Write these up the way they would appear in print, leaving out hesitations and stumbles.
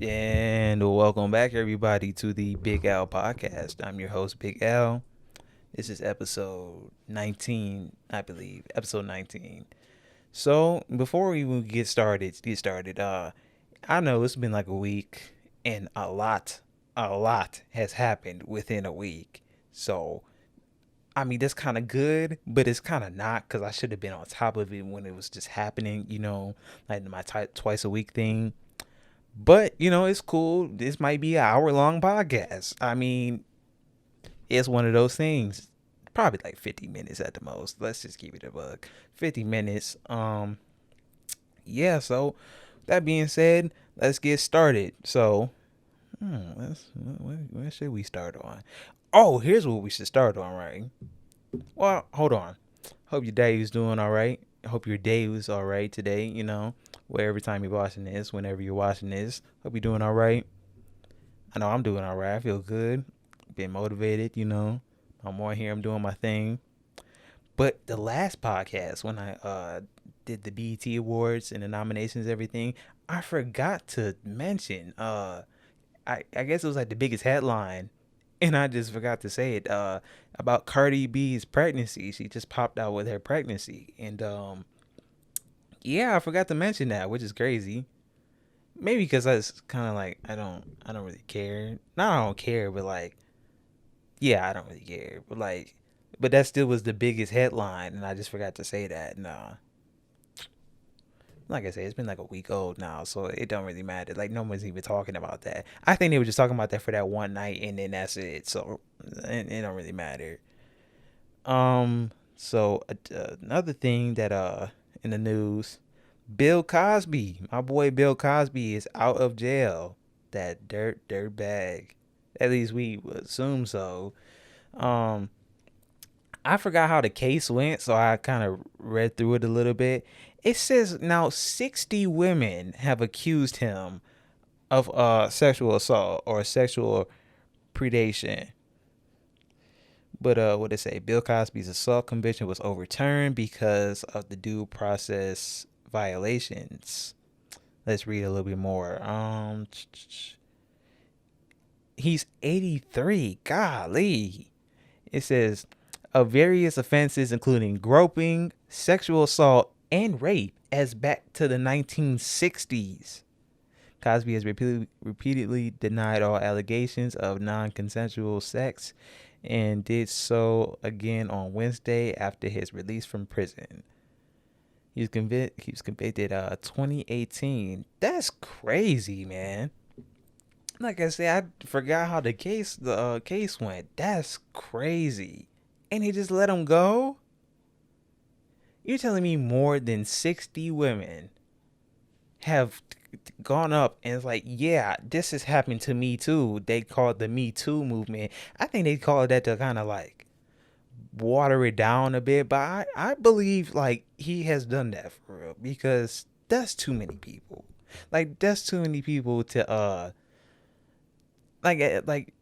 And welcome back, everybody, to the Big L podcast. I'm your host, Big L. This is episode 19, I believe. Episode 19. So, before we even get started, I know it's been like a week, and a lot has happened within a week. So, I mean, that's kind of good, but it's kind of not because I should have been on top of it when it was just happening, like my twice a week thing. But, it's cool. This might be an hour long podcast. I mean, it's one of those things. Probably like 50 minutes at the most. Let's just keep it a buck. 50 minutes. Yeah, so that being said, let's get started. So, where should we start on? Oh, here's what we should start on, right? Well, hold on. Hope your day is doing all right. Hope your day was all right today, wherever time you're watching this, whenever you're watching this. Hope you're doing all right. I know I'm doing all right. I feel good. Been motivated, I'm on here. I'm doing my thing. But the last podcast, when I did the BET Awards and the nominations, everything, I forgot to mention, I guess it was like the biggest headline, and I just forgot to say it, about Cardi B's pregnancy. She just popped out with her pregnancy. And yeah, I forgot to mention that, which is crazy. Maybe because I was kind of like, I don't really care. Not I don't care, but like, yeah, I don't really care. But that still was the biggest headline, and I just forgot to say that. Nah, like I said, it's been like a week old now, so it don't really matter. Like no one's even talking about that. I think they were just talking about that for that one night, and then that's it. So it don't really matter. Another thing that in the news, Bill Cosby, my boy Bill Cosby is out of jail. That dirt bag. At least we assume so. Um, I forgot how the case went, so I kind of read through it a little bit. It says now 60 women have accused him of sexual assault or sexual predation. But what they say, Bill Cosby's assault conviction was overturned because of the due process violations. Let's read a little bit more. He's 83. Golly. It says of various offenses including groping, sexual assault, and rape as back to the 1960s. Cosby has repeatedly denied all allegations of non-consensual sex and did so again on Wednesday after his release from prison. He was convicted 2018. That's crazy, man. Like I said, I forgot how the case went. That's crazy. And he just let him go? You're telling me more than 60 women have gone up and it's like, yeah, this has happened to me too. They call it the Me Too movement. I think they call it that to kind of like water it down a bit, but I believe like he has done that for real because that's too many people. Like that's too many people to like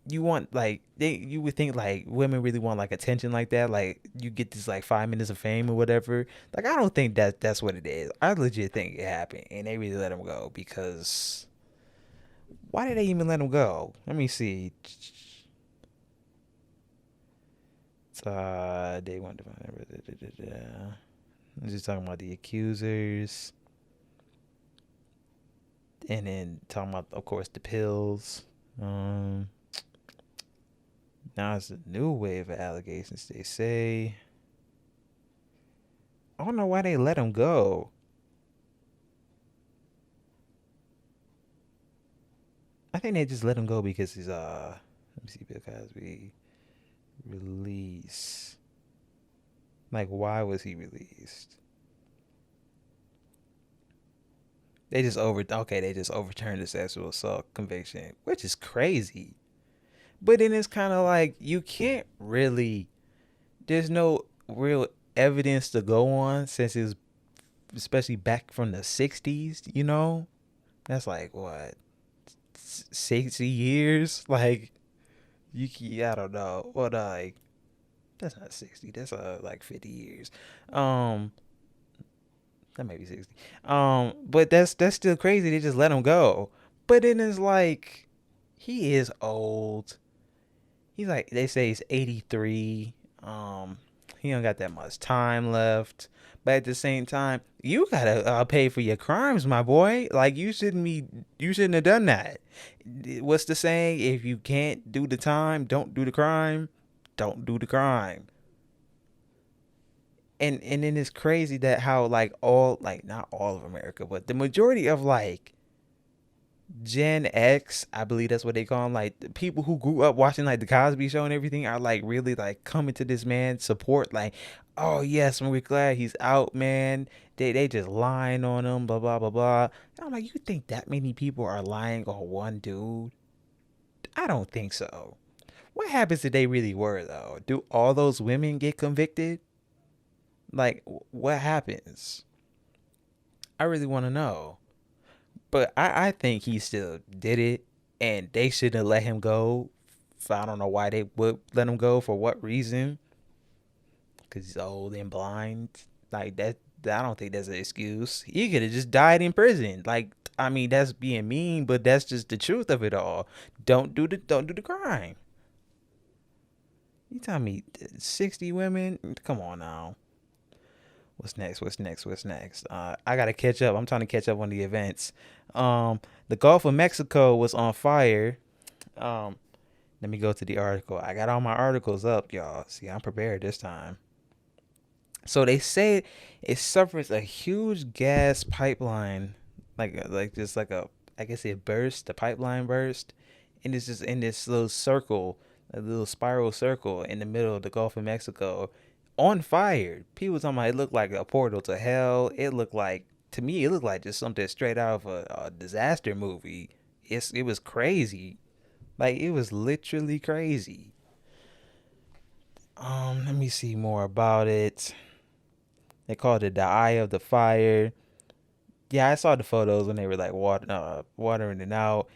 you want like you would think like women really want like attention like that, like you get this like 5 minutes of fame or whatever. Like I don't think that's what it is. I legit think it happened and they really let him go because why did they even let him go? Let me see. They want to find. I'm just talking about the accusers, and then talking about, of course, the pills. Now it's a new wave of allegations. They say. I don't know why they let him go. I think they just let him go because he's Let me see, Bill Cosby release. Like, why was he released? They just overturned the sexual assault conviction, which is crazy. But then it's kind of like you can't really. There's no real evidence to go on since it was, especially back from the '60s. That's like what 60 years. Like I don't know. What like that's not 60. That's like 50 years. That may be 60. But that's still crazy. They just let him go. But then it's like, he is old. He's like, they say he's 83. He don't got that much time left. But at the same time, you gotta pay for your crimes, my boy. Like, you shouldn't have done that. What's the saying? If you can't do the time, don't do the crime. Don't do the crime. And then it's crazy that how like all, like, not all of America, but the majority of like Gen X, I believe that's what they call them, like the people who grew up watching like the Cosby Show and everything, are like really like coming to this man support, like, oh yes, we're glad he's out, man. They just lying on him, blah blah blah blah. I'm like, you think that many people are lying on one dude? I don't think so. What happens if they really were though? Do all those women get convicted? Like, what happens? I really want to know. But I think he still did it, and they shouldn't have let him go. So I don't know why they would let him go, for what reason. Because he's old and blind. Like, that, I don't think that's an excuse. He could have just died in prison. Like, I mean, that's being mean, but that's just the truth of it all. Don't do the crime. You tell me 60 women? Come on now. What's next? What's next? What's next? I gotta catch up. I'm trying to catch up on the events. The Gulf of Mexico was on fire. Um, Let me go to the article. I got all my articles up, y'all. See, I'm prepared this time. So they say it suffers a huge gas pipeline, like just like a, I guess it burst. The pipeline burst, and it's just in this little circle, a little spiral circle in the middle of the Gulf of Mexico, on fire. People talking about it looked like a portal to hell. It looked like, to me, it looked like just something straight out of a disaster movie. It was crazy, like it was literally crazy. Let me see more about it. They called it the Eye of the Fire. Yeah, I saw the photos when they were like watering it out.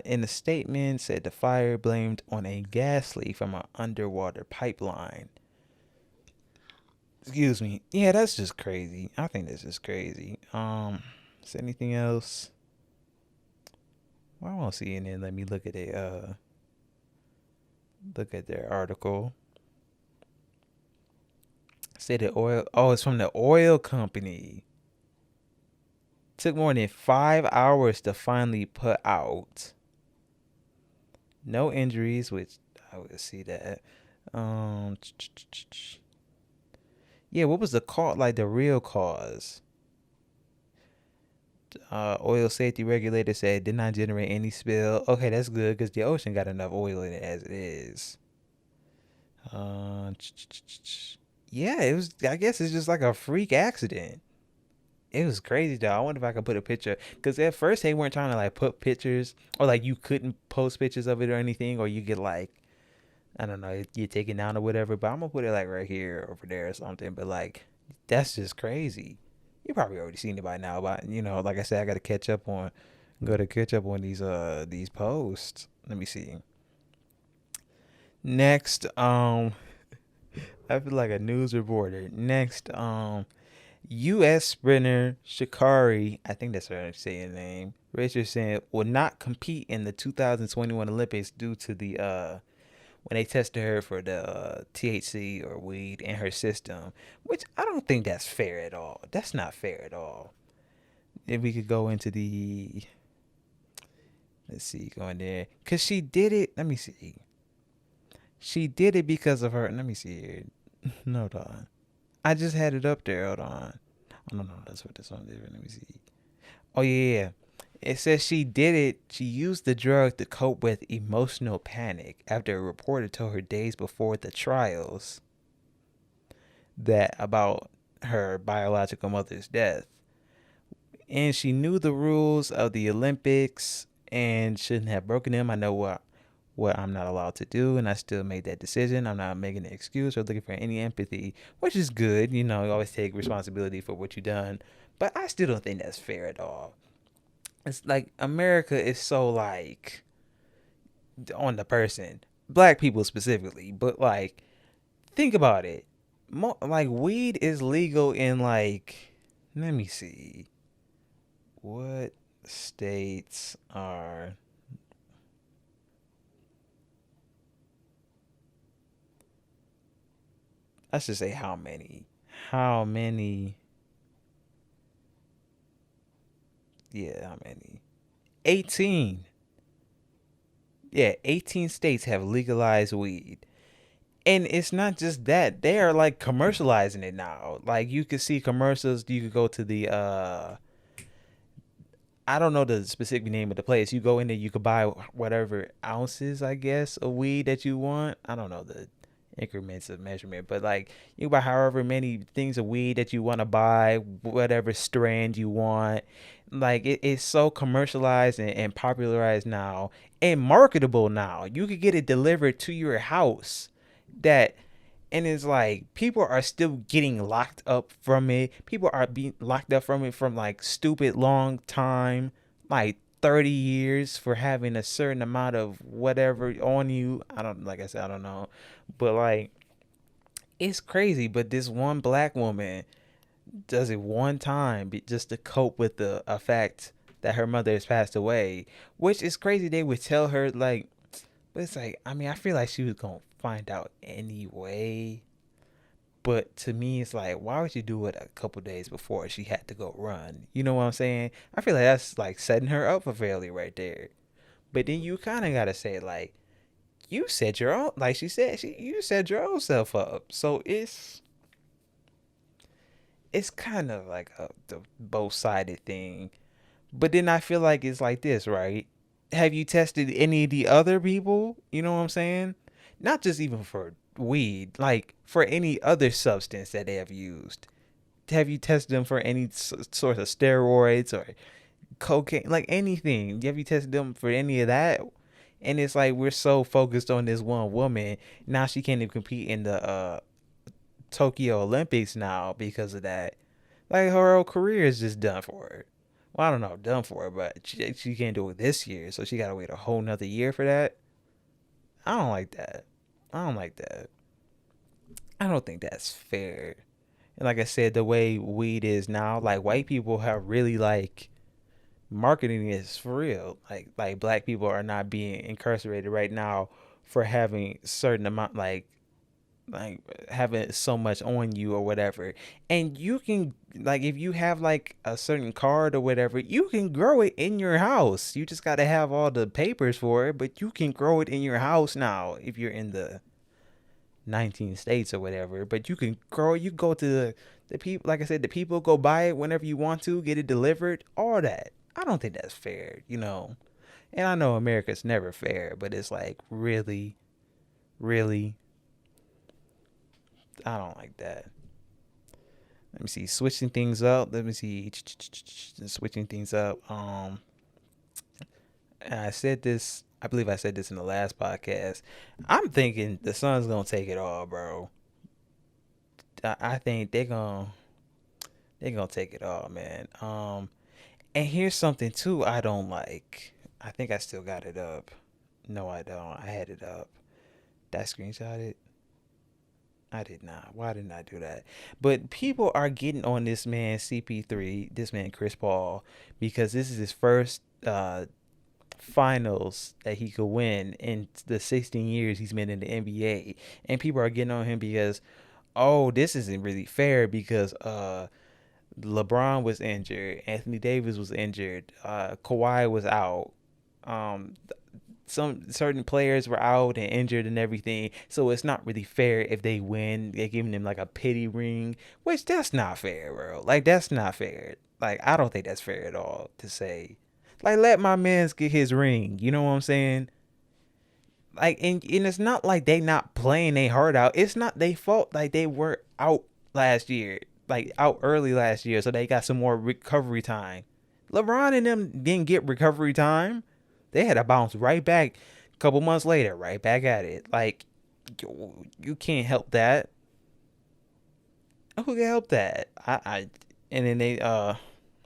In the statement, said the fire blamed on a gas leak from an underwater pipeline. Excuse me. Yeah, that's just crazy. I think that's just crazy. Is there anything else? Well, I won't see it. Then let me look at it. Look at their article. Say the oil. Oh, it's from the oil company. Took more than 5 hours to finally put out. No injuries, which I would see that. Yeah, what was the cause? Like the real cause? Oil safety regulator said it did not generate any spill. Okay, that's good because the ocean got enough oil in it as it is. Yeah, it was. I guess it's just like a freak accident. It was crazy though. I wonder if I could put a picture, because at first they weren't trying to like put pictures, or like you couldn't post pictures of it or anything, or you get like, I don't know, you take it down or whatever. But I'm gonna put it like right here, over there or something. But like, that's just crazy. You probably already seen it by now, but like I said, I gotta catch up on, these posts. Let me see. Next, I feel like a news reporter. Next, U.S. sprinter Sha'Cari, I think that's how I say her name, Richardson, will not compete in the 2021 Olympics due to the when they tested her for the THC or weed in her system, which I don't think that's fair at all. That's not fair at all. If we could go into the, let's see, go in there, cause she did it. Let me see. She did it because of her. Let me see here. No, hold on. I just had it up there. Hold on. Oh, no, that's what this one did. Let me see. Oh, yeah. It says she did it. She used the drug to cope with emotional panic after a reporter told her days before the trials that about her biological mother's death. And she knew the rules of the Olympics and shouldn't have broken them. I know what I'm not allowed to do, and I still made that decision. I'm not making an excuse or looking for any empathy, which is good. You always take responsibility for what you done, but I still don't think that's fair at all. It's like America is so like on the person, black people specifically, but like think about it. Like weed is legal in like, let me see, what states are I should say how many? How many? Yeah, how many? 18. Yeah, 18 states have legalized weed. And it's not just that. They are like commercializing it now. Like you could see commercials, you could go to the I don't know the specific name of the place. You go in there, you could buy whatever ounces, I guess, of weed that you want. I don't know the increments of measurement, but like you can buy however many things of weed that you want to buy, whatever strand you want. Like it's so commercialized and popularized now and marketable now. You could get it delivered to your house. That and it's like people are still getting locked up from it. People are being locked up from it from like stupid long time, like 30 years for having a certain amount of whatever on you. I don't like I said I don't know. But like it's crazy, but this one black woman does it one time just to cope with the effect that her mother has passed away, which is crazy. They would tell her like, but it's like I mean I feel like she was gonna find out anyway. But to me, it's like, why would you do it a couple days before she had to go run? You know what I'm saying? I feel like that's like setting her up for failure right there. But then you kind of gotta say like, you set your own, like she said, you set your own self up. So it's kind of like the both sided thing. But then I feel like it's like this, right? Have you tested any of the other people? You know what I'm saying? Not just even for weed, like for any other substance that they have used. Have you tested them for any sort of steroids or cocaine, like anything? Have you tested them for any of that? And it's like we're so focused on this one woman. Now she can't even compete in the Tokyo Olympics now because of that. Like her whole career is just done for her. Well, I don't know, done for her, but she can't do it this year, so she gotta wait a whole nother year for that. I don't like that. I don't like that. I don't think that's fair. And like I said, the way weed is now, like white people have really like marketing is for real. Like black people are not being incarcerated right now for having certain amount like having so much on you or whatever. And you can like if you have like a certain card or whatever, you can grow it in your house. You just got to have all the papers for it, but you can grow it in your house now if you're in the 19 states or whatever. But you can grow it. You go to the people, like I said, the people go buy it whenever you want to, get it delivered, all that. I don't think that's fair, you know. And I know America's never fair, but it's like really, really, I don't like that. Let me see, switching things up. Let me see, switching things up. And I said this. I believe I said this in the last podcast. I'm thinking the Suns gonna take it all, bro. I think they're gonna take it all, man. And here's something too I don't like. I think I still got it up. No, I don't. I had it up. That screenshot it. I did not. Why didn't I do that? But people are getting on this man CP3, this man Chris Paul, because this is his first finals that he could win in the 16 years he's been in the NBA. And people are getting on him because, oh, this isn't really fair because LeBron was injured, Anthony Davis was injured, Kawhi was out. Um, some certain players were out and injured and everything, so it's not really fair if they win. They're giving them like a pity ring, which that's not fair, bro. Like that's not fair. Like I don't think that's fair at all to say. Like let my man's get his ring. You know what I'm saying? Like and it's not like they not playing their heart out. It's not their fault. Like they were out last year, like out early last year, so they got some more recovery time. LeBron and them didn't get recovery time. They had to bounce right back a couple months later, right back at it. Like you can't help that. Who can help that? I and then they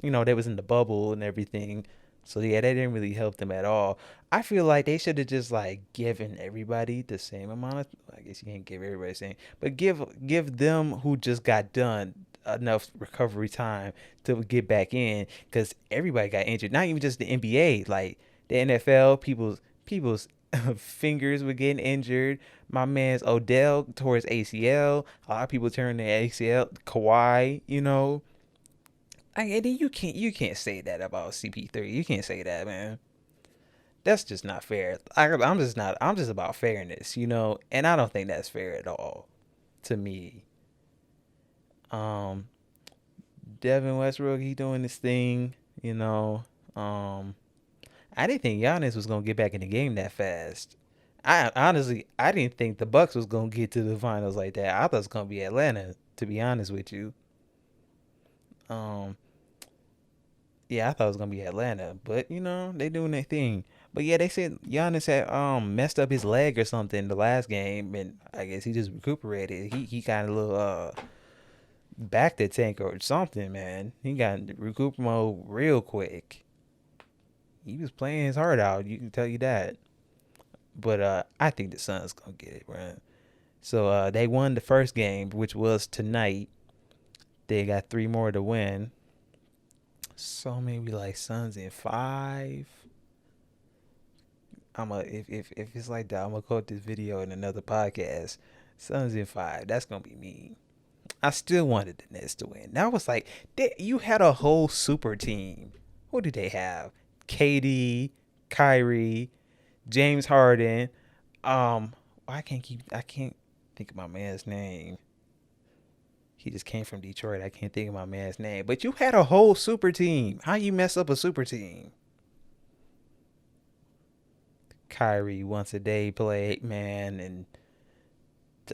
they was in the bubble and everything. So yeah, they didn't really help them at all. I feel like they should have just like given everybody the same amount of. I guess you can't give everybody the same, but give them who just got done enough recovery time to get back in because everybody got injured. Not even just the NBA, like the NFL, people's fingers were getting injured. My man's Odell tore his ACL. A lot of people turn their ACL. Kawhi, and then you can't say that about CP3. You can't say that, man. That's just not fair. I'm just not. I'm just about fairness, and I don't think that's fair at all to me. Um, Devin Westbrook, he doing this thing, I didn't think Giannis was gonna get back in the game that fast. I didn't think the Bucks was gonna get to the finals like that. I thought it was gonna be Atlanta, to be honest with you. Um, yeah, I thought it was gonna be Atlanta, but they doing their thing. But yeah, they said Giannis had messed up his leg or something the last game, and I guess he just recuperated. He got a little back to tank or something, man. He got into recoup mode real quick. He was playing his heart out. You can tell you that. But I think the Suns gonna get it, right? So they won the first game, which was tonight. They got three more to win. So maybe like Suns in 5. If it's like that, I'm gonna quote this video in another podcast. Suns in 5. That's gonna be me. I still wanted the Nets to win. That was like you had a whole super team. What did they have? KD, Kyrie, James Harden. I can't think of my man's name. He just came from Detroit. I can't think of my man's name. But you had a whole super team. How you mess up a super team? Kyrie once a day play, man, and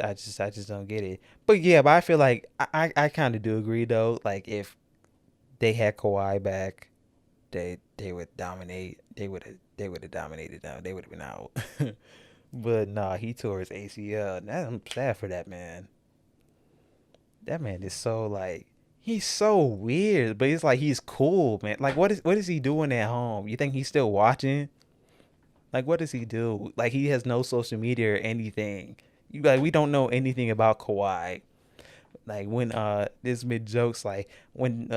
I just don't get it. But yeah, but I feel like I kind of do agree though. Like if they had Kawhi back, they would dominate. They would have dominated them. They would have been out. But nah, he tore his ACL. I'm sad for that man. That man is so like he's so weird, but it's like he's cool, man. Like what is he doing at home? You think he's still watching? Like what does he do? Like he has no social media or anything. We don't know anything about Kawhi. Like when this mid jokes like when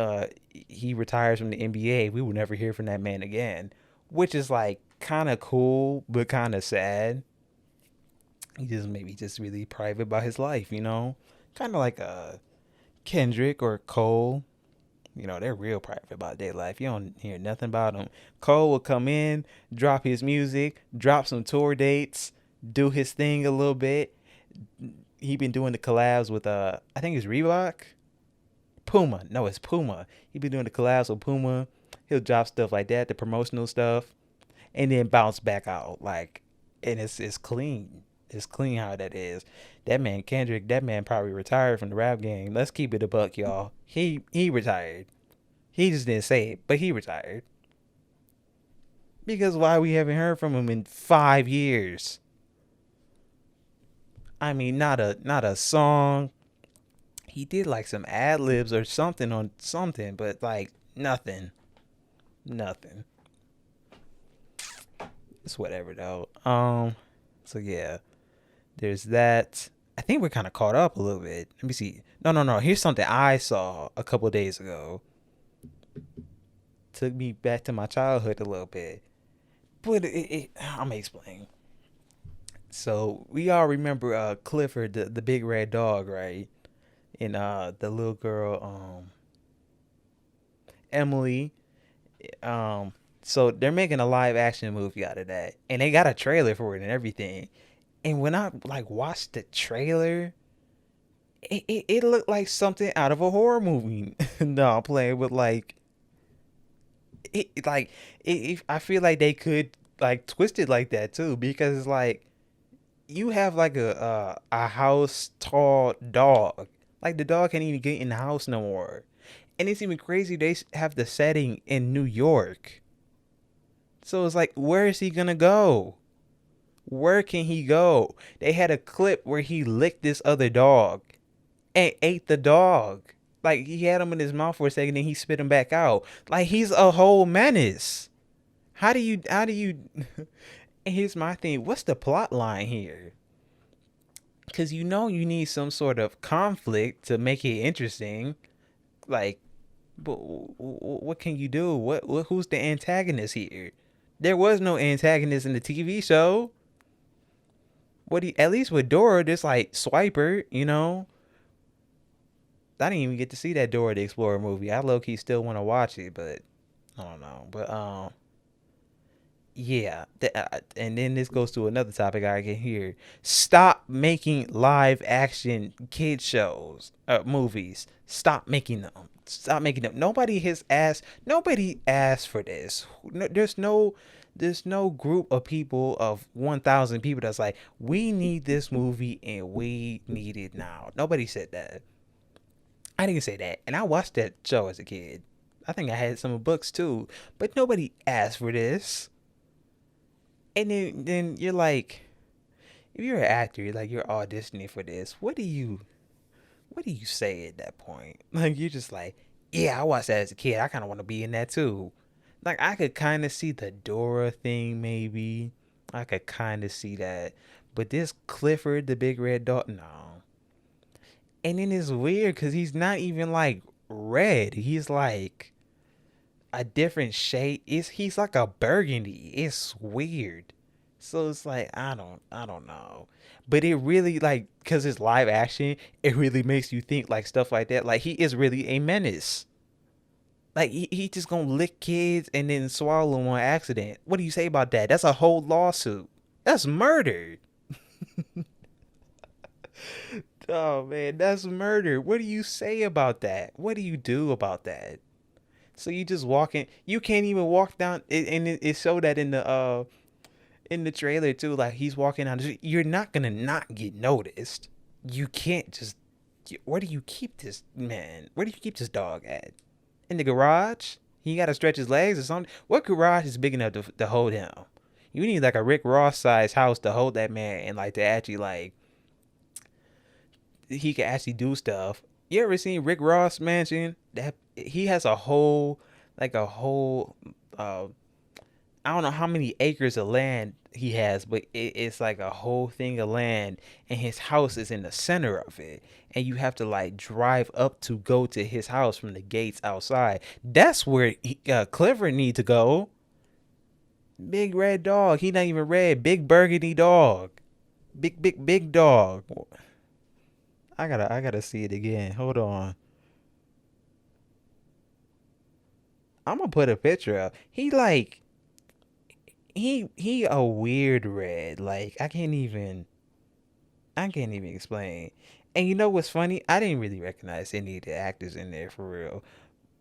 he retires from the NBA, we will never hear from that man again, which is like kind of cool but kind of sad. He just maybe just really private about his life, kind of like Kendrick or Cole. They're real private about their life. You don't hear nothing about them. Cole will come in, drop his music, drop some tour dates, do his thing a little bit. He been doing the collabs with I think it's Reebok, Puma. No, it's Puma. He been doing the collabs with Puma. He'll drop stuff like that, the promotional stuff, and then bounce back out and it's clean. It's clean how that is. That man Kendrick, that man probably retired from the rap game. Let's keep it a buck, y'all. He retired. He just didn't say it, but he retired. Because why we haven't heard from him in 5 years? I mean, not a song. He did like some ad libs or something on something, but like nothing. Nothing. It's whatever though. So yeah. There's that. I think we're kind of caught up a little bit. Let me see. No. Here's something I saw a couple of days ago. Took me back to my childhood a little bit. But I'm gonna explain. So we all remember Clifford, the big red dog, right? And the little girl, Emily. So they're making a live action movie out of that, and they got a trailer for it and everything. And when I watched the trailer, it looked like something out of a horror movie. No, I'm playing with I feel like they could twist it like that too, because it's like you have like a house tall dog. Like the dog can't even get in the house no more. And it's even crazy they have the setting in New York. So it's like, where is he gonna go? Where can he go? They had a clip where he licked this other dog and ate the dog. Like he had him in his mouth for a second, then he spit him back out. Like he's a whole menace. How do you here's my thing. What's the plot line here? Because you need some sort of conflict to make it interesting. Like, what can you do? Who's the antagonist here? There was no antagonist in the TV show. At least with Dora, just like Swiper, I didn't even get to see that Dora the Explorer movie. I low key still want to watch it, but I don't know. But yeah. And then this goes to another topic I can hear. Stop making live action kid shows, movies. Stop making them. Stop making them. Nobody asked for this. No, there's no group of people of 1,000 people that's like, we need this movie and we need it now. Nobody said that. I didn't say that. And I watched that show as a kid. I think I had some books too. But nobody asked for this. And then you're like, if you're an actor, you're auditioning for this, what do you say at that point? Like, you're just like, yeah, I watched that as a kid. I kind of want to be in that too. Like, I could kind of see the Dora thing, maybe. I could kind of see that. But this Clifford, the big red dog, no. And then it's weird because he's not even like red. He's like a different shade. He's like a burgundy. It's weird. So it's like, I don't know. But it really, like, because it's live action, it really makes you think like stuff like that. Like, he is really a menace. Like, he just gonna lick kids and then swallow them on accident. What do you say about that? That's a whole lawsuit. That's murder. Oh man, that's murder. What do you say about that? What do you do about that? So you just walking. You can't even walk down. And it showed that in the trailer too. Like, he's walking down the street. You're not gonna not get noticed. You can't just. Where do you keep this man? Where do you keep this dog at? In the garage? He got to stretch his legs or something. What garage is big enough to hold him? You need like a Rick Ross size house to hold that man and like to actually like. He can actually do stuff. You ever seen Rick Ross mansion? That he has a whole I don't know how many acres of land he has, but it's like a whole thing of land, and his house is in the center of it, and you have to like drive up to go to his house from the gates outside. That's where Clifford need to go. Big red dog. He not even red. Big burgundy dog. Big dog. I gotta see it again. Hold on. I'm gonna put a picture up. He a weird red. Like, I can't even explain. And you know what's funny? I didn't really recognize any of the actors in there for real.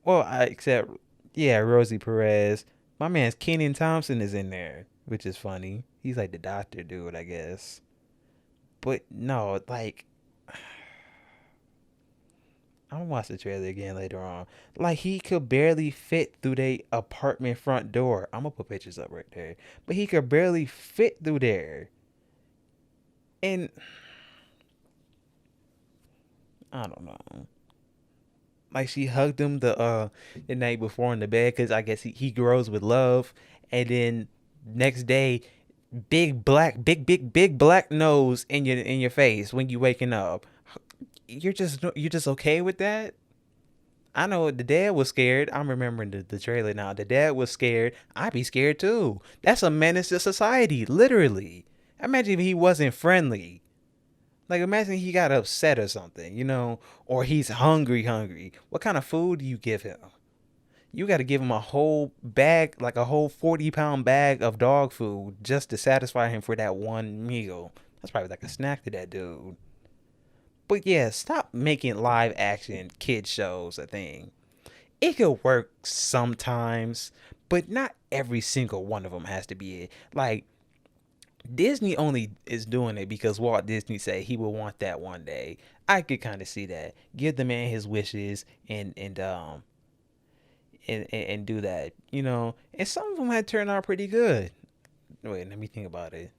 Well, except yeah, Rosie Perez. My man's Kenan Thompson is in there, which is funny. He's like the doctor dude, I guess. But no, like, I'm gonna watch the trailer again later on. Like, he could barely fit through the apartment front door. I'm gonna put pictures up right there. But he could barely fit through there. And I don't know. Like, she hugged him the night before in the bed because I guess he grows with love. And then next day, big black nose in your face when you waking up. You're just okay with that? I know the dad was scared. I'm remembering the trailer now. The dad was scared. I'd be scared too. That's a menace to society, literally. Imagine if he wasn't friendly. Like, imagine he got upset or something, or he's hungry. What kind of food do you give him? You got to give him a whole bag, like a whole 40-pound bag of dog food just to satisfy him for that one meal. That's probably like a snack to that dude. But yeah, stop making live action kid shows a thing. It could work sometimes, but not every single one of them has to be it. Like, Disney only is doing it because Walt Disney said he would want that one day. I could kind of see that. Give the man his wishes and do that, And some of them had turned out pretty good. Wait, let me think about it.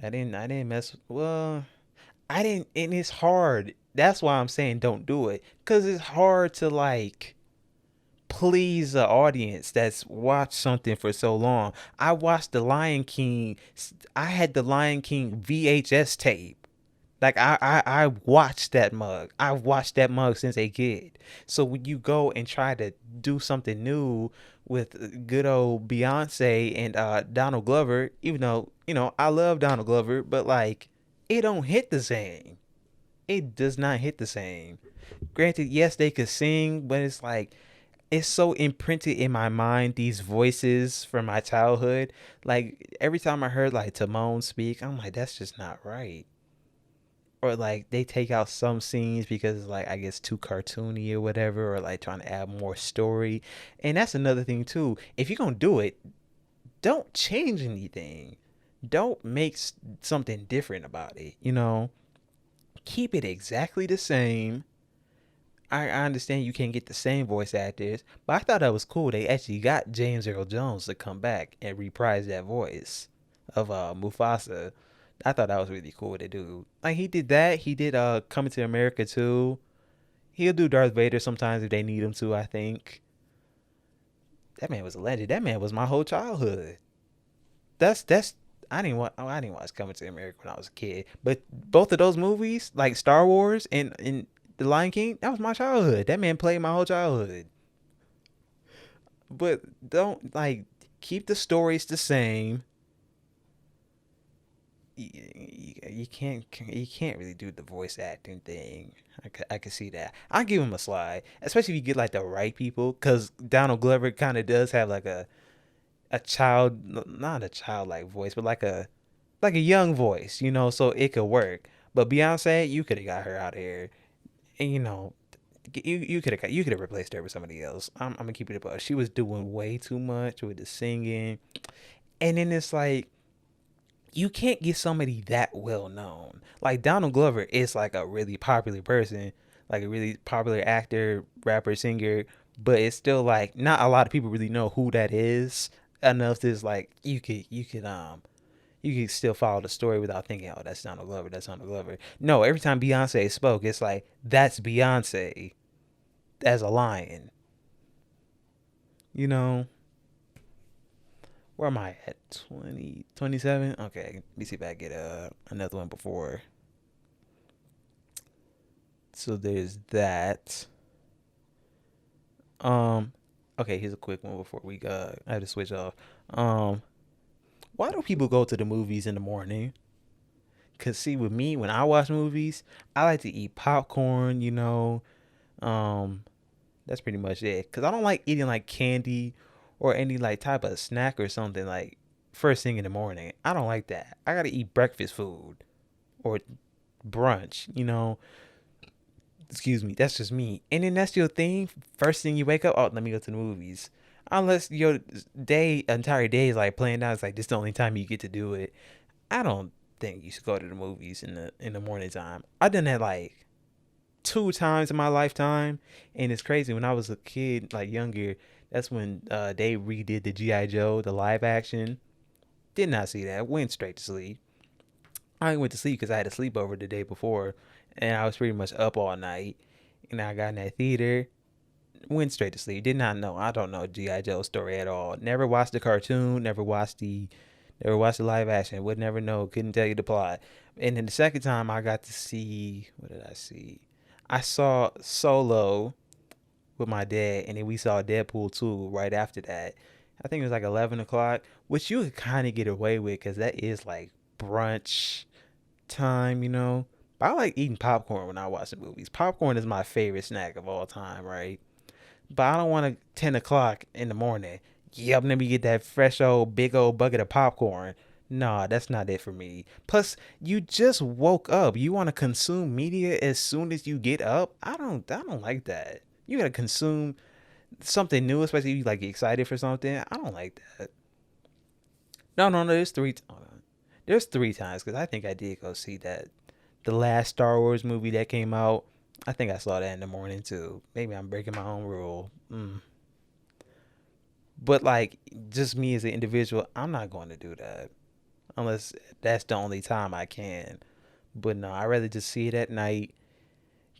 I didn't mess. Well, I didn't, and it's hard. That's why I'm saying don't do it, cause it's hard to like please the audience that's watched something for so long. I watched The Lion King. I had The Lion King VHS tape. Like I watched that mug. I watched that mug since a kid. So when you go and try to do something new with good old Beyonce and Donald Glover, even though I love Donald Glover, but like it don't hit the same. It does not hit the same. Granted, yes, they could sing, but it's like it's so imprinted in my mind, these voices from my childhood. Like every time I heard like Timon speak, I'm like, that's just not right. Or like they take out some scenes because it's like I guess too cartoony or whatever, or like trying to add more story. And that's another thing too. If you're gonna do it, don't change anything. Don't make something different about it. Keep it exactly the same. I understand you can't get the same voice actors, but I thought that was cool. They actually got James Earl Jones to come back and reprise that voice of Mufasa. I thought that was really cool to do. Like he did that. He did Coming to America too. He'll do Darth Vader sometimes if they need him to. I think that man was a legend. That man was my whole childhood. That's I didn't watch Coming to America when I was a kid, but both of those movies, like Star Wars and The Lion King, that was my childhood. That man played my whole childhood. But don't like keep the stories the same. You can't really do the voice acting thing. I could see that. I give him a slide, especially if you get like the right people, because Donald Glover kind of does have like a child, not a childlike voice, but like a young voice, so it could work. But Beyonce, you could have got her out of here, and you could have replaced her with somebody else. I'm gonna keep it above. She was doing way too much with the singing, and then it's like you can't get somebody that well known. Like Donald Glover is like a really popular person, like a really popular actor, rapper, singer, but it's still like not a lot of people really know who that is enough to like you could still follow the story without thinking, oh, that's Donald Glover, that's Donald Glover. No, every time Beyonce spoke, it's like that's Beyonce as a lion. You know, where am I at? 2027. Okay, let me see if I get another one before. So there's that. Um, okay, here's a quick one before we I have to switch off. Um, why do people go to the movies in the morning? Cause see, with me, when I watch movies, I like to eat popcorn. Um, that's pretty much it. Cause I don't like eating like candy or any like type of snack or something like first thing in the morning. I don't like that. I gotta eat breakfast food or brunch. Excuse me. That's just me. And then that's your thing. First thing you wake up, oh, let me go to the movies. Unless your entire day is like planned out. It's like this is the only time you get to do it. I don't think you should go to the movies in the morning time. I done that like two times in my lifetime, and it's crazy. When I was a kid, like younger, that's when they redid the GI Joe, the live action. Did not see that. Went straight to sleep. I went to sleep because I had a sleepover the day before, and I was pretty much up all night. And I got in that theater, went straight to sleep. Did not know. I don't know GI Joe story at all. Never watched the cartoon. Never watched the live action. Would never know. Couldn't tell you the plot. And then the second time I got to see, what did I see? I saw Solo with my dad, and then we saw Deadpool 2 right after that. I think it was like 11 o'clock, which you could kind of get away with because that is like brunch time. But I like eating popcorn when I watch the movies. Popcorn is my favorite snack of all time, right? But I don't want to 10 o'clock in the morning. Yep, let me get that fresh old big old bucket of popcorn. Nah, that's not it for me. Plus, you just woke up. You want to consume media as soon as you get up? I don't like that. You gotta consume something new, especially if you like excited for something. I don't like that. No, no, no. There's three times because I think I did go see that the last Star Wars movie that came out. I think I saw that in the morning too. Maybe I'm breaking my own rule. But like, just me as an individual, I'm not going to do that unless that's the only time I can. But no, I'd rather just see it at night.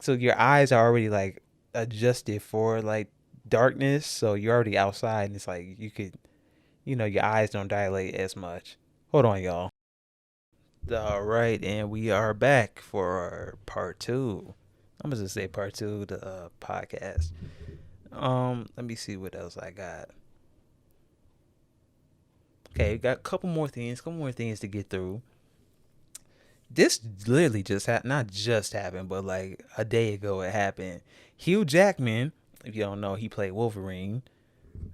So your eyes are already like adjusted for like darkness, so you're already outside, and it's like you could, your eyes don't dilate as much. Hold on, y'all. All right, and we are back for our part two. I'm gonna just say part two of the podcast. Let me see what else I got. Okay, we got a couple more things to get through. This literally just happened, not just happened, but like a day ago it happened. Hugh Jackman, if you don't know, he played Wolverine.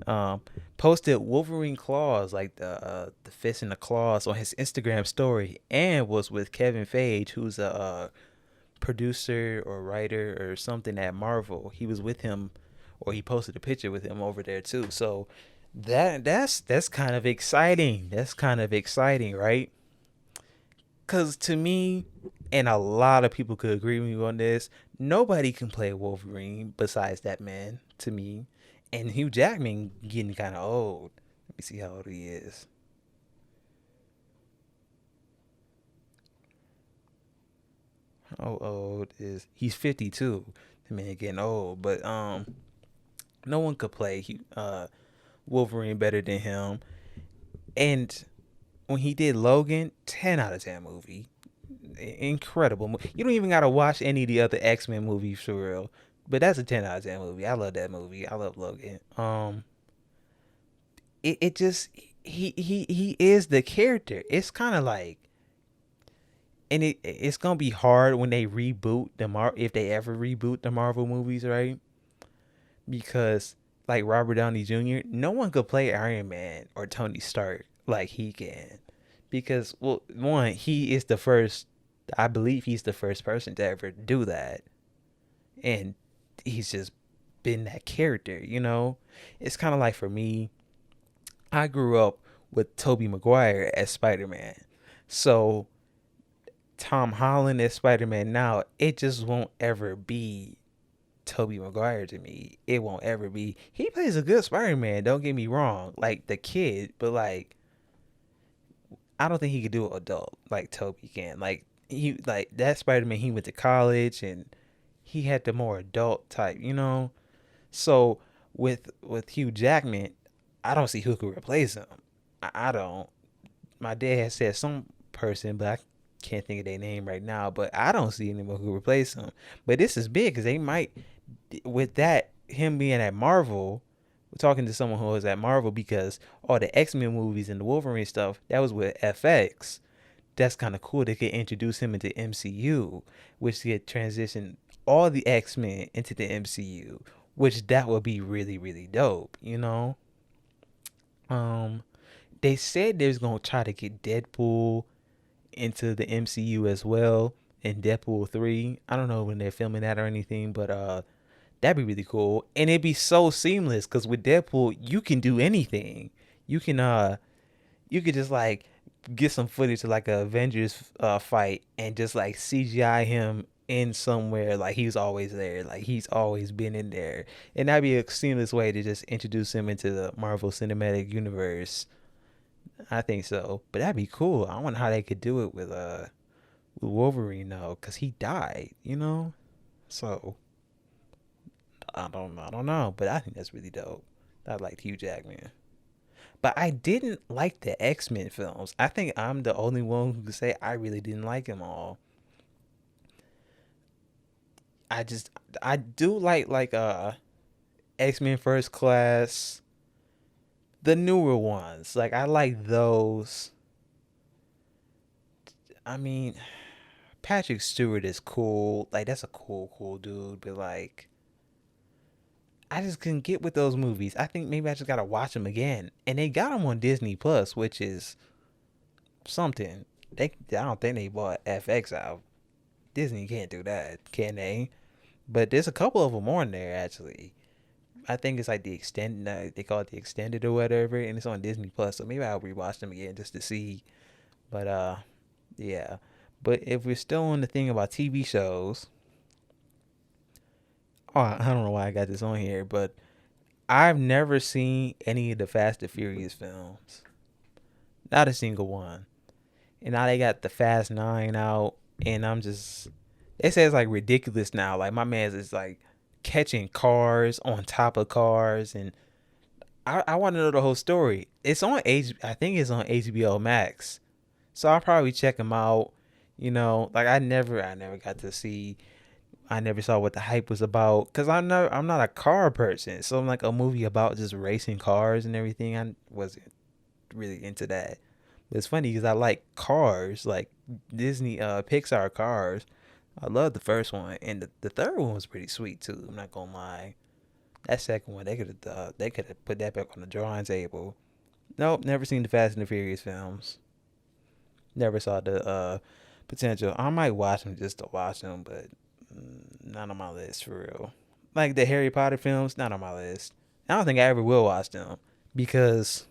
Um, Posted Wolverine claws, like the fist and the claws, on his Instagram story, and was with Kevin Feige, who's a producer or writer or something at Marvel. He was with him, or he posted a picture with him over there too. So that's kind of exciting. That's kind of exciting, right? Because to me, and a lot of people could agree with me on this, nobody can play Wolverine besides that man. To me, and Hugh Jackman getting kind of old. Let me see how old he is. How old is he's 52? The man getting old, but no one could play Wolverine better than him. And when he did Logan, 10 out of 10 movie. Incredible. You don't even got to watch any of the other X-Men movies for real. But that's a 10 out of 10 movie. I love that movie. I love Logan. It just he is the character. It's kind of like, and it's going to be hard when they reboot if they ever reboot the Marvel movies, right? Because like Robert Downey Jr., no one could play Iron Man or Tony Stark like he can. Because, well, one, he is the first, I believe he's the first person to ever do that. And he's just been that character, you know? It's kind of like for me, I grew up with Tobey Maguire as Spider-Man. So Tom Holland as Spider-Man now, it just won't ever be Tobey Maguire to me. It won't ever be. He plays a good Spider-Man, don't get me wrong, like the kid, but like I don't think he could do an adult like Tobey can. Like that Spider-Man, he went to college and he had the more adult type, you know. So with Hugh Jackman, I don't see who could replace him. I don't. My dad has said some person, but I can't think of their name right now. But I don't see anyone who could replace him. But this is big because they might, with that him being at Marvel. We're talking to someone who was at Marvel because all the X-Men movies and the Wolverine stuff that was with FX. That's kind of cool. They could introduce him into MCU, which could transition all the X-Men into the MCU, which that would be really really dope. You know. Um, they said they was gonna try to get Deadpool into the MCU as well in Deadpool 3. I don't know when they're filming that or anything, but that'd be really cool. And it'd be so seamless because with Deadpool, you can do anything. You can you could just like get some footage of like a Avengers fight and just like CGI him in somewhere like he's always there, like he's always been in there, and that'd be a seamless way to just introduce him into the Marvel Cinematic Universe. I think so, but that'd be cool. I wonder how they could do it with Wolverine though, cause he died, you know. So I don't know, but I think that's really dope. I liked Hugh Jackman, but I didn't like the X-Men films. I think I'm the only one who could say I really didn't like them all. I just I do like X-Men First Class, the newer ones. Like I like those. I mean, Patrick Stewart is cool. Like that's a cool dude, but like I just couldn't get with those movies. I think maybe I just gotta watch them again. And they got them on Disney Plus, which is something. I don't think they bought FX out. Disney can't do that, can they? But there's a couple of them on there actually. I think it's like the extended. They call it the extended or whatever, and it's on Disney Plus. So maybe I'll rewatch them again just to see. But yeah. But if we're still on the thing about TV shows, oh, I don't know why I got this on here, but I've never seen any of the Fast and Furious films. Not a single one. And now they got the Fast Nine out, and I'm just. It says like ridiculous now. Like my man's is like catching cars on top of cars, and I want to know the whole story. It's on H. I think it's on HBO Max. So I'll probably check them out. Like I never got to see. I never saw what the hype was about because I'm not a car person. So I'm like a movie about just racing cars and everything. I wasn't really into that. But it's funny because I like cars, like Disney, Pixar cars. I love the first one, and the third one was pretty sweet too. I'm not gonna lie. That second one, they could have put that back on the drawing table. Nope, never seen the Fast and the Furious films. Never saw the potential. I might watch them just to watch them, but not on my list for real. Like the Harry Potter films, not on my list. I don't think I ever will watch them because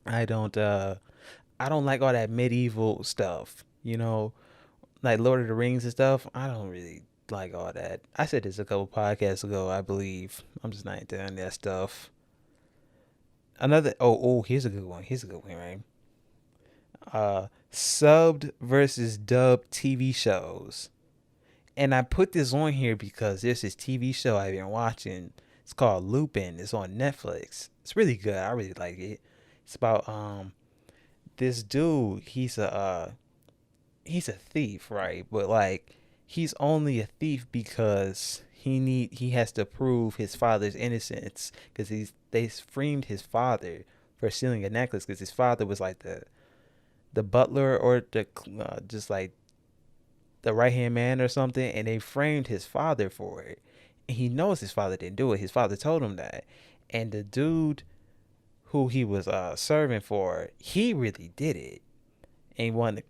I don't I don't like all that medieval stuff. Like Lord of the Rings and stuff. I don't really like all that. I said this a couple podcasts ago, I believe. I'm just not into that stuff. Another here's a good one. Here's a good one, right? Subbed versus dubbed TV shows. And I put this on here because there's this TV show I've been watching. It's called Lupin. It's on Netflix. It's really good. I really like it. It's about this dude. He's a thief, right? But like he's only a thief because he has to prove his father's innocence because they framed his father for stealing a necklace because his father was like the butler or the just like the right hand man or something, and they framed his father for it. And he knows his father didn't do it. His father told him that, and the dude who he was serving for, he really did it, and wanted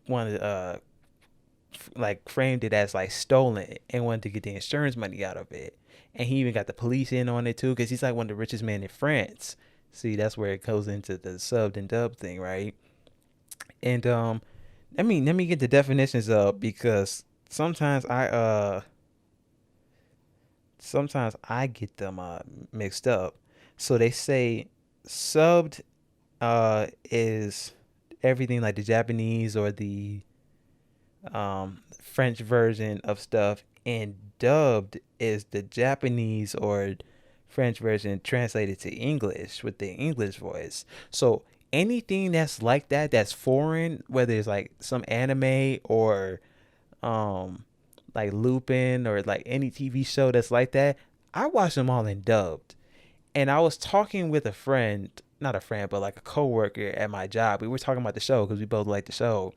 like framed it as like stolen and wanted to get the insurance money out of it. And he even got the police in on it too because he's like one of the richest men in France. See, that's where it goes into the subbed and dubbed thing, right? And let me get the definitions up because sometimes I get them mixed up. So they say subbed is everything like the Japanese or the French version of stuff, and dubbed is the Japanese or French version translated to English with the English voice. So anything that's like that, that's foreign, whether it's like some anime or like Lupin or like any TV show that's like that, I watch them all in dubbed. And I was talking with a friend, not a friend, but like a coworker at my job. We were talking about the show because we both like the show.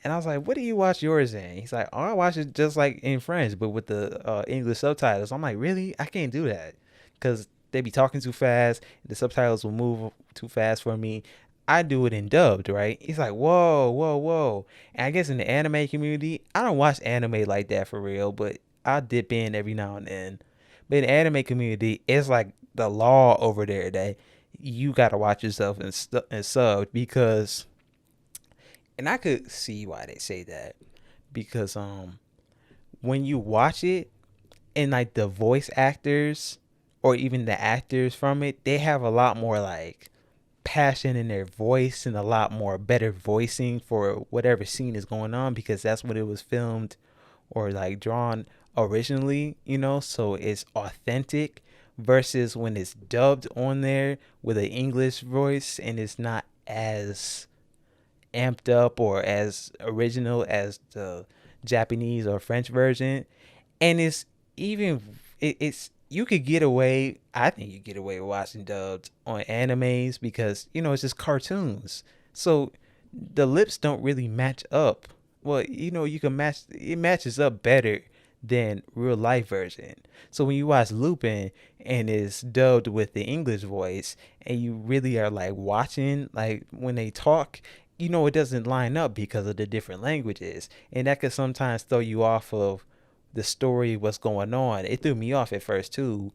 And I was like, "What do you watch yours in?" He's like, "Oh, I watch it just like in French, but with the English subtitles." I'm like, "Really? I can't do that because they be talking too fast. The subtitles will move too fast for me. I do it in dubbed, right?" He's like, "Whoa, whoa, whoa!" And I guess in the anime community, I don't watch anime like that for real, but I dip in every now and then. But in the anime community, it's like the law over there that you gotta watch yourself and sub because, and I could see why they say that because when you watch it and like the voice actors or even the actors from it, they have a lot more like passion in their voice and a lot more better voicing for whatever scene is going on because that's what it was filmed or like drawn originally, so it's authentic versus when it's dubbed on there with an English voice and it's not as amped up or as original as the Japanese or French version. And it's you could get away. I think you get away with watching dubbed on animes because it's just cartoons, so the lips don't really match up. Well, you can match. It matches up better than real life version. So when you watch Lupin and it's dubbed with the English voice, and you really are like watching like when they talk, it doesn't line up because of the different languages, and that could sometimes throw you off of the story, what's going on. It threw me off at first too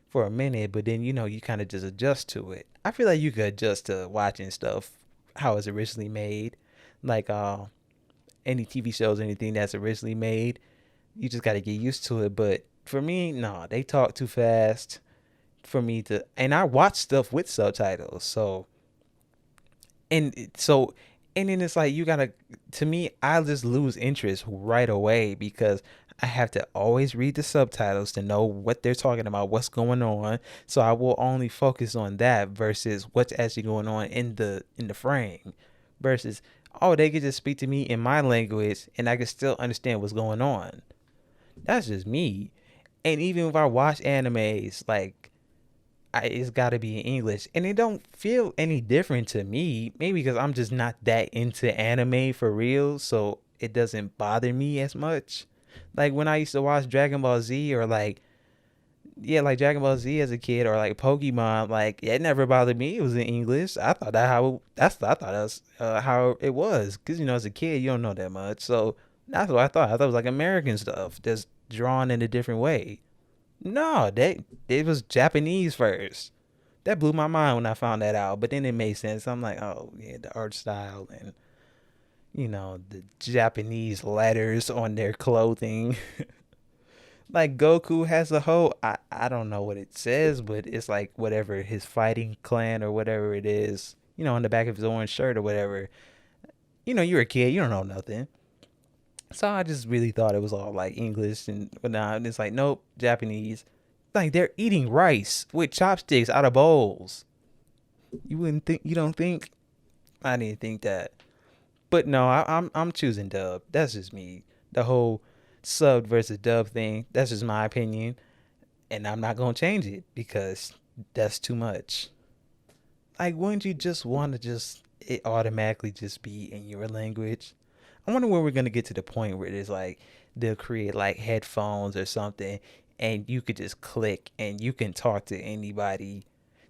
for a minute, but then you kind of just adjust to it. I feel like you could adjust to watching stuff how it's originally made, like any TV shows, anything that's originally made. You just got to get used to it. But for me, no, they talk too fast for me to, and I watch stuff with subtitles, so and then it's like you gotta, to me, I just lose interest right away because I have to always read the subtitles to know what they're talking about, what's going on. So I will only focus on that versus what's actually going on in the frame. versus, oh, they could just speak to me in my language and I can still understand what's going on. That's just me. And even if I watch animes, like, it's got to be in English, and it don't feel any different to me. Maybe because I'm just not that into anime for real, so it doesn't bother me as much. Like when I used to watch Dragon Ball Z, or like, yeah, like Dragon Ball Z as a kid, or like Pokemon, like it never bothered me. It was in English. I thought I thought that's how it was, because as a kid you don't know that much, so that's what I thought. I thought it was like American stuff, just drawn in a different way. No, that it was Japanese first. That blew my mind when I found that out. But then it made sense. I'm like, oh yeah, the art style and the Japanese letters on their clothing. Like Goku has a whole I don't know what it says, but it's like whatever his fighting clan or whatever it is, on the back of his orange shirt or whatever. You're a kid, you don't know nothing. So I just really thought it was all like English, but now it's like, nope, Japanese. Like they're eating rice with chopsticks out of bowls. You don't think? I didn't think that. But no, I'm choosing dub. That's just me. The whole sub versus dub thing, that's just my opinion, and I'm not gonna change it because that's too much. Like, wouldn't you just want to just it automatically just be in your language? I wonder when we're gonna get to the point where it's like they'll create like headphones or something, and you could just click and you can talk to anybody.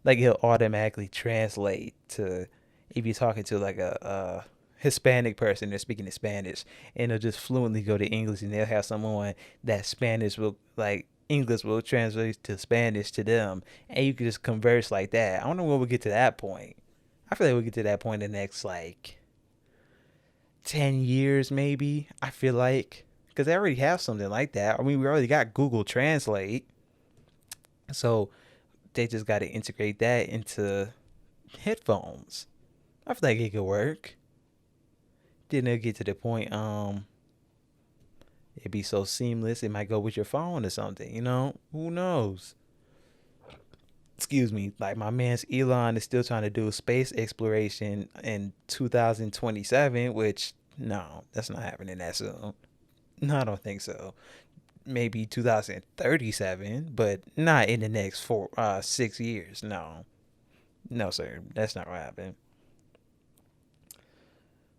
Like it'll automatically translate to if you're talking to like a Hispanic person, they're speaking in Spanish, and they'll just fluently go to English, and they'll have someone that Spanish will like English will translate to Spanish to them, and you can just converse like that. I wonder when we'll get to that point. I feel like we'll get to that point in the next like 10 years maybe. I feel like because they already have something like that. I mean, we already got Google Translate, so they just got to integrate that into headphones. I feel like it could work. Then it'll get to the point it'd be so seamless it might go with your phone or something, who knows. Excuse me, like my man's Elon is still trying to do space exploration in 2027, which no, that's not happening that soon. No, I don't think so. Maybe 2037, but not in the next 6 years. No, no, sir, that's not gonna happen.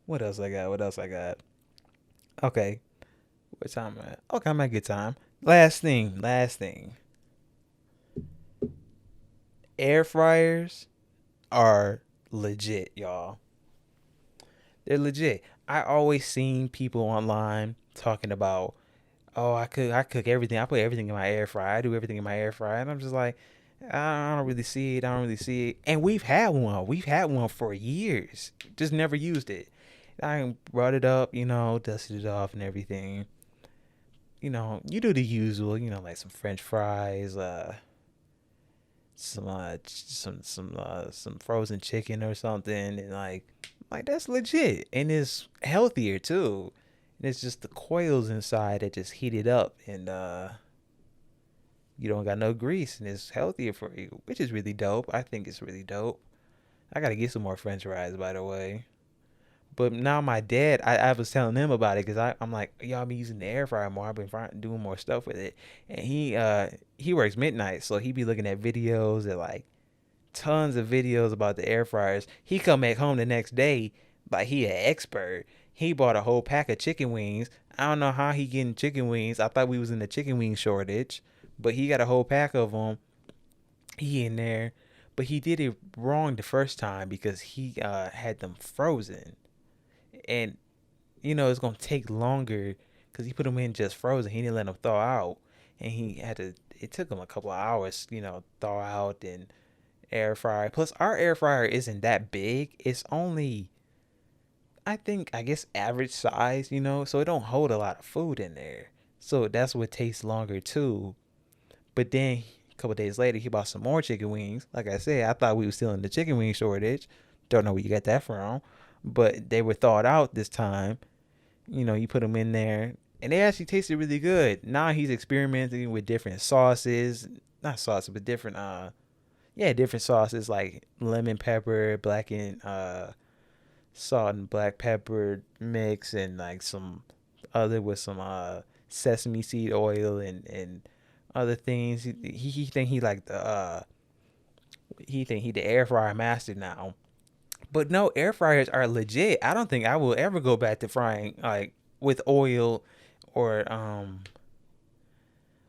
What else I got? What else I got? Okay, what time am I at? Okay, I'm at good time. Last thing, last thing. Air fryers are legit, y'all. They're legit. I always seen people online talking about, oh, I cook everything. I put everything in my air fryer. I do everything in my air fryer, and I'm just like, I don't really see it. I don't really see it. And we've had one. We've had one for years. Just never used it. I brought it up, dusted it off and everything. You do the usual, like some French fries, some frozen chicken or something, and like that's legit, and it's healthier too. And it's just the coils inside that just heat it up, and you don't got no grease, and it's healthier for you, which is really dope. I think it's really dope. I gotta get some more French fries, by the way. But now my dad, I was telling him about it because I'm like, y'all be using the air fryer more. I've been doing more stuff with it, and he works midnight, so he be looking at videos and like tons of videos about the air fryers. He come back home the next day, like he an expert. He bought a whole pack of chicken wings. I don't know how he getting chicken wings. I thought we was in the chicken wing shortage, but he got a whole pack of them. He in there, but he did it wrong the first time because he had them frozen, and it's gonna take longer because he put them in just frozen. He didn't let them thaw out, and he had to. It took him a couple of hours, thaw out and air fryer. Plus, our air fryer isn't that big. It's only, I guess, average size. So it don't hold a lot of food in there. So that's what takes longer too. But then a couple of days later, he bought some more chicken wings. Like I said, I thought we were still in the chicken wing shortage. Don't know where you got that from, but they were thawed out this time. You put them in there, and they actually tasted really good. Now he's experimenting with different sauces, not sauces, but different different sauces like lemon pepper, black and salt and black pepper mix and like some other with some sesame seed oil and other things. He think he like the he think he the air fryer master now. But no, air fryers are legit. I don't think I will ever go back to frying like with oil or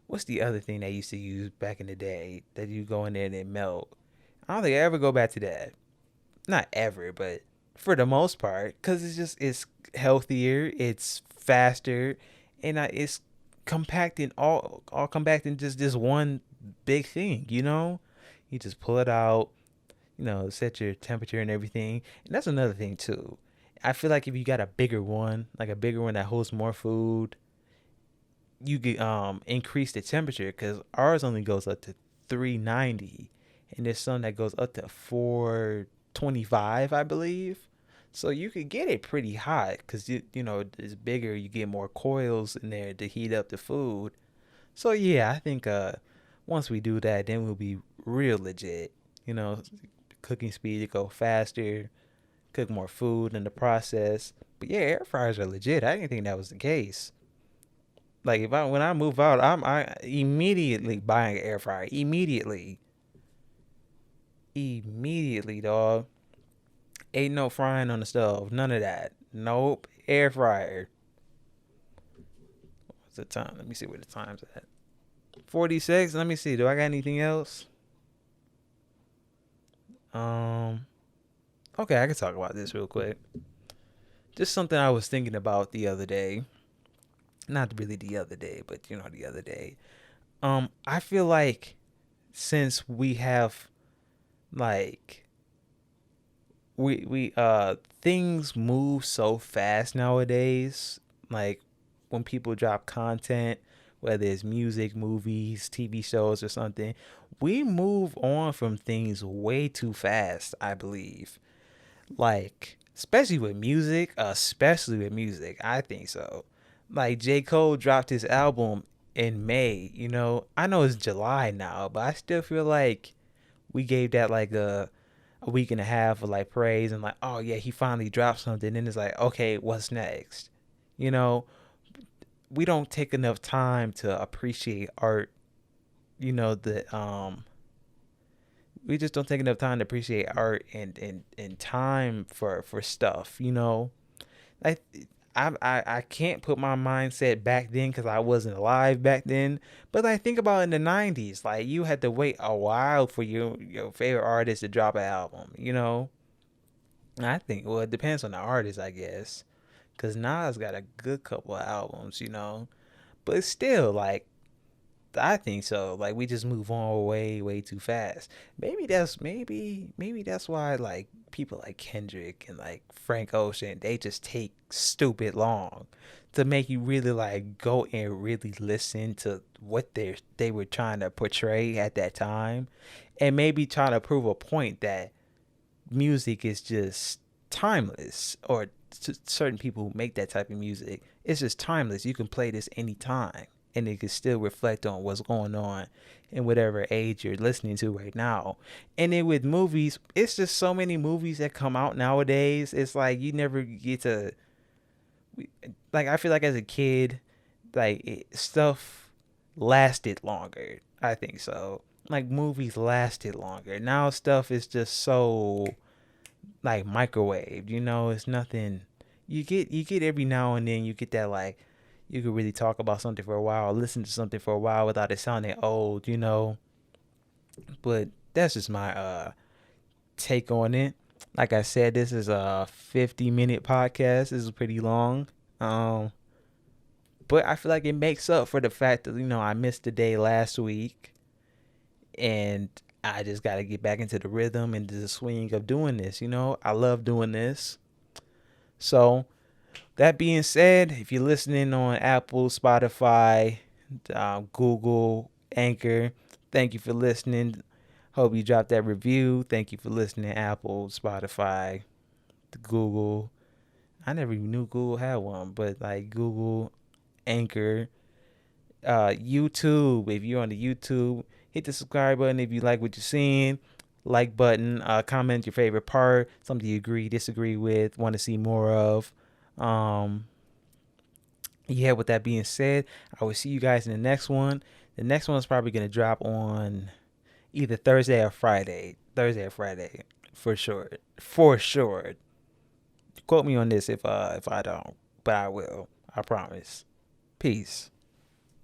what's the other thing they used to use back in the day that you go in there and it melt. I don't think I ever go back to that. Not ever, but for the most part, because it's healthier, it's faster, and it's compacting all compacting just this one big thing. You just pull it out, set your temperature and everything. And that's another thing too. I feel like if you got a bigger one, like a bigger one that holds more food, you could increase the temperature because ours only goes up to 390, and there's some that goes up to 425, I believe. So you could get it pretty hot because it's bigger. You get more coils in there to heat up the food. So yeah, I think once we do that, then we'll be real legit. You know, cooking speed to go faster, cook more food in the process. But yeah, air fryers are legit. I didn't think that was the case. Like if I when I move out, I immediately buying an air fryer. Immediately, dog. Ain't no frying on the stove. None of that. Nope. Air fryer. What's the time? Let me see where the time's at. 46. Let me see. Do I got anything else? Okay, I can talk about this real quick. Just something I was thinking about the other day. Not really the other day, but the other day. I feel like since we have like we things move so fast nowadays, like when people drop content, whether it's music, movies, TV shows or something, we move on from things way too fast, I believe. Like especially with music, I think so. Like J. Cole dropped his album in May, I know it's July now, but I still feel like we gave that like a week and a half of like praise and like, oh yeah, he finally dropped something. And it's like, okay, what's next? You know, we don't take enough time to appreciate art. The we just don't take enough time to appreciate art and time for stuff. Like I can't put my mindset back then because I wasn't alive back then. But I think about in the '90s, like you had to wait a while for your favorite artist to drop an album. And I think well, it depends on the artist, I guess, because Nas got a good couple of albums. But still, like I think so. Like we just move on way too fast. Maybe that's why like people like Kendrick and like Frank Ocean, they just take stupid long to make you really like go and really listen to what they were trying to portray at that time, and maybe trying to prove a point that music is just timeless, or to certain people who make that type of music, it's just timeless. You can play this anytime and it can still reflect on what's going on in whatever age you're listening to right now. And then with movies, it's just so many movies that come out nowadays. It's like you never get to, like I feel like as a kid, like stuff lasted longer. I think so. Like movies lasted longer. Now stuff is just so like microwaved. It's nothing. You get every now and then you get that like you could really talk about something for a while, listen to something for a while without it sounding old. But that's just my take on it. Like I said, this is a 50-minute podcast. This is pretty long. But I feel like it makes up for the fact that I missed the day last week, and I just got to get back into the rhythm and the swing of doing this. I love doing this. So that being said, if you're listening on Apple, Spotify, Google, Anchor, thank you for listening. Hope you dropped that review. Thank you for listening, Apple, Spotify, Google. I never even knew Google had one, but like Google, Anchor, YouTube. If you're on the YouTube, hit the subscribe button if you like what you're seeing. like button. Comment your favorite part, something you agree, disagree with, want to see more of. Um, yeah, with that being said, I will see you guys in the next one. The next one is probably going to drop on either Thursday or Friday. Thursday or Friday, for sure. For sure. Quote me on this if I don't, but I will. I promise. Peace.